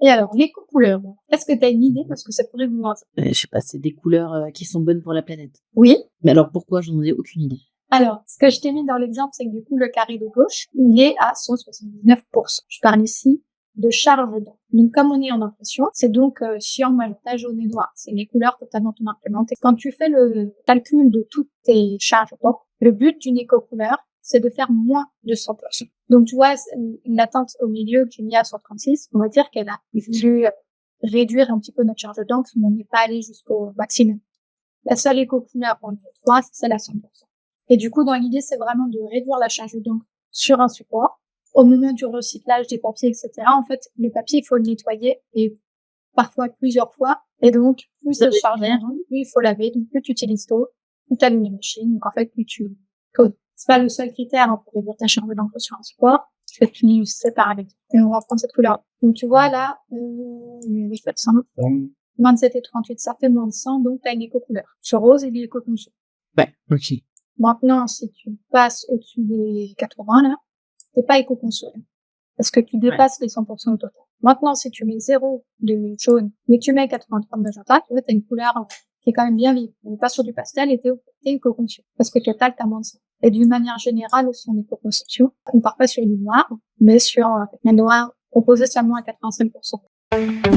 Et alors, l'éco-couleur, est-ce que tu as une idée de ce que ça pourrait vouloir dire? Je sais pas, c'est des couleurs, qui sont bonnes pour la planète. Oui. Mais alors pourquoi? J'en ai aucune idée. Alors, ce que je t'ai mis dans l'exemple, c'est que du coup, le carré de gauche, il est à 179%. Je parle ici de charge d'encre. Donc, comme on est en impression, c'est donc cyan, magenta, jaune et noir. C'est les couleurs que tu as dans ton imprimante. Et quand tu fais le calcul de toutes tes charges d'encre, le but d'une éco-couleur, c'est de faire moins de 100%. Donc, tu vois, une attente au milieu qui est mise à 136, on va dire qu'elle a voulu réduire un petit peu notre charge d'encre, mais on n'est pas allé jusqu'au maximum. La seule éco-couleur en 3, c'est celle à 100%. Et du coup, dans l'idée, c'est vraiment de réduire la charge d'encre sur un support. Au moment du recyclage des papiers, etc., en fait, le papier, il faut le nettoyer et parfois plusieurs fois. Et donc, plus de charge d'encre, plus il faut laver, donc plus tu utilises d'eau, plus tu allumes les machines, donc en fait, plus tu codes. C'est pas le seul critère pour réduire ta charge d'encre sur un support. Je vais te l'illustrer par avec. Et on va prendre cette couleur. Donc, tu vois, là, oui, faites ça. 27 et 38, ça fait moins de 100, donc tu as une éco-couleur. Ce rose, il est éco-conçu. Ouais, OK. Maintenant, si tu passes au-dessus des 80, là, t'es pas éco-conçu. Parce que tu dépasses les 100% au total. Maintenant, si tu mets 0 de jaune, mais que tu mets 83 de magenta, tu vois, t'as une couleur qui est quand même bien vive. On n'est pas sur du pastel et t'es éco-conçu. Parce que total, t'as moins de 100. Et d'une manière générale, aussi en éco-conception, on part pas sur du noir, mais sur un noir composé seulement à 85%.